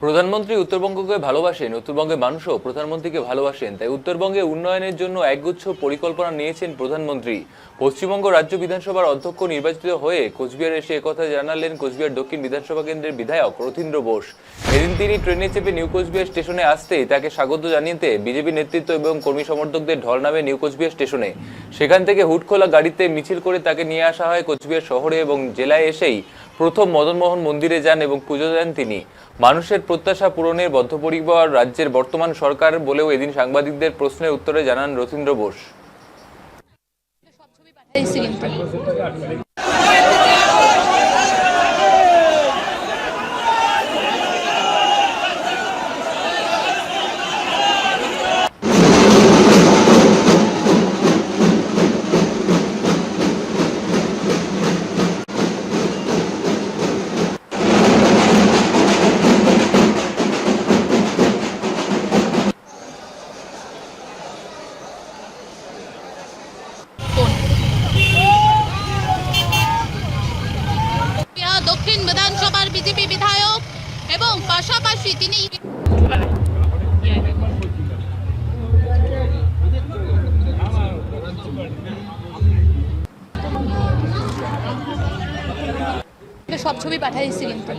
প্রধানমন্ত্রী উত্তরবঙ্গকে ভালোবাসেন, উত্তরবঙ্গের মানুষও প্রধানমন্ত্রীকে ভালোবাসেন। তাই উত্তরবঙ্গে উন্নয়নের জন্য একগুচ্ছ পরিকল্পনা নিয়েছেন প্রধানমন্ত্রী। পশ্চিমবঙ্গ রাজ্য বিধানসভার অধ্যক্ষ নির্বাচিত হয়ে কোচবিহার এসে একথা জানালেন কোচবিহার দক্ষিণ বিধানসভা কেন্দ্রের বিধায়ক রথীন্দ্র বোস। এদিন তিনি ট্রেনে চেপে নিউ কোচবিহার স্টেশনে আসতেই তাকে স্বাগত জানিয়ে বিজেপি নেতৃত্ব এবং কর্মী সমর্থকদের ঢল নামে নিউ কোচবিহার স্টেশনে। সেখান থেকে হুডখোলা গাড়িতে মিছিল করে তাকে নিয়ে আসা হয় কোচবিহার শহরে এবং জেলায়। এসেই প্রথম মদনমোহন মন্দিরে যান এবং পুজো দেন তিনি। মানুষের প্রত্যাশা পূরণের বদ্ধপরিকর রাজ্যের বর্তমান সরকার বলেও এদিন সাংবাদিকদের প্রশ্নের উত্তরে জানান রথীন্দ্র বোস। দক্ষিণ বিধানসভার বিজেপি বিধায়ক এবং পাশাপাশি তিনি সব ছবি পাঠাইছি কিন্তু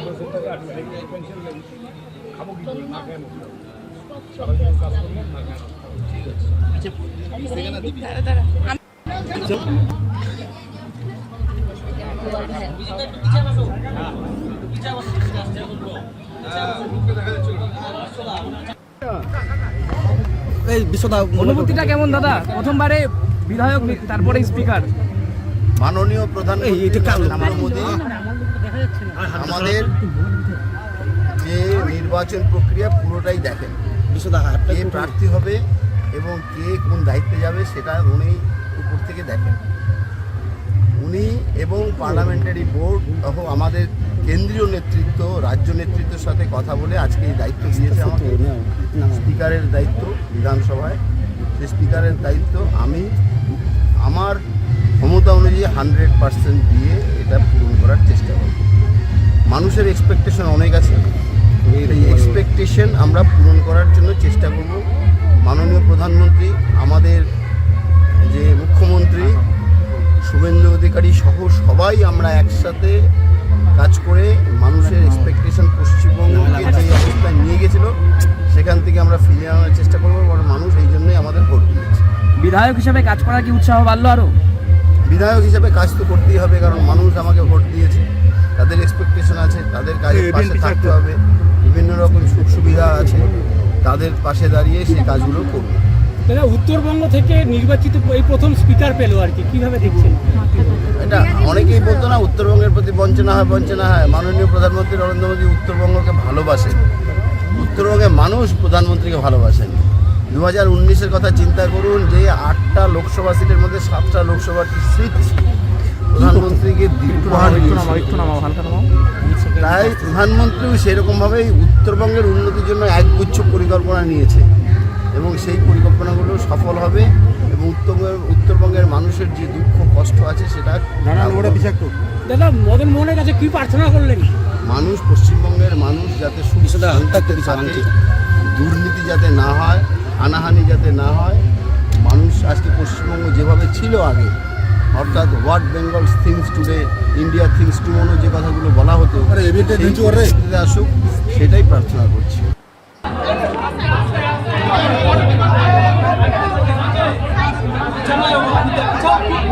অনুভূতিটা কেমন দাদা? প্রথমবারে বিধায়ক, তারপরে স্পিকার। মাননীয় প্রধানমন্ত্রী নরেন্দ্র মোদী আমাদের যে নির্বাচন প্রক্রিয়া পুরোটাই দেখেন, কে প্রার্থী হবে এবং কে কোন দায়িত্বে যাবে সেটা উনি উপর থেকে দেখেন। উনি এবং পার্লামেন্টারি বোর্ড এবং আমাদের কেন্দ্রীয় নেতৃত্ব, রাজ্য নেতৃত্বের সাথে কথা বলে আজকে এই দায়িত্ব দিয়েছে আমাকে। স্পিকারের দায়িত্ব বিধানসভায়, সেই স্পিকারের দায়িত্ব আমি আমার ক্ষমতা অনুযায়ী 100% দিয়ে এটা পূরণ করার চেষ্টা করব। মানুষের এক্সপেকটেশন অনেক আছে, এই এক্সপেকটেশন আমরা পূরণ করার জন্য চেষ্টা করব। মাননীয় প্রধানমন্ত্রী, আমাদের যে মুখ্যমন্ত্রী শুভেন্দু অধিকারী সহ সবাই আমরা একসাথে কাজ করে মানুষের এক্সপেকটেশন পশ্চিমবঙ্গকে যে অবস্থায় নিয়ে গেছিল সেখান থেকে আমরা ফিরিয়ে আনার চেষ্টা করবো। কারণ মানুষ এই জন্যই আমাদের ভোট দিয়েছে। বিধায়ক হিসেবে কাজ করার কি উৎসাহ বাড়লো আরো? বিধায়ক হিসেবে কাজ তো করতেই হবে, কারণ মানুষ আমাকে ভোট দিয়েছে, তাদের এক্সপেকটেশন আছে, তাদের কাজের পাশে থাকতে হবে। বিভিন্ন রকম সুখ সুবিধা আছে, তাদের পাশে দাঁড়িয়ে সেই কাজগুলো করবে। উত্তরবঙ্গ থেকে নির্বাচিত এই প্রথম স্পিকার পেল আর কি, কিভাবে দেখছেন এটা? অনেকেই বলতো না উত্তরবঙ্গের প্রতি বঞ্চনা হয়, বঞ্চনা হয়। মাননীয় প্রধানমন্ত্রী নরেন্দ্র মোদী উত্তরবঙ্গকে ভালোবাসেন, উত্তরবঙ্গের মানুষ প্রধানমন্ত্রীকে ভালোবাসেন। 2019-এর কথা চিন্তা করুন, যে 8টা লোকসভা সিটের মধ্যে 7টা লোকসভা সিট প্রধানমন্ত্রীকে তাই প্রধানমন্ত্রীও সেরকমভাবেই উত্তরবঙ্গের উন্নতির জন্য একগুচ্ছ পরিকল্পনা নিয়েছে এবং সেই পরিকল্পনাগুলো সফল হবে এবং উত্তরবঙ্গের মানুষের যে দুঃখ কষ্ট আছে সেটা দাদা মদন মোহনের কাছে কি প্রার্থনা করলেন? মানুষ, পশ্চিমবঙ্গের মানুষ যাতে থাকে, দুর্নীতি যাতে না হয়, হানাহানি যাতে না হয়। মানুষ আজকে পশ্চিমবঙ্গ যেভাবে ছিল আগে, অর্থাৎ what Bengal things today, India things tomorrow যে কথাগুলো বলা হতো আসুক, সেটাই প্রার্থনা করছি। Come on,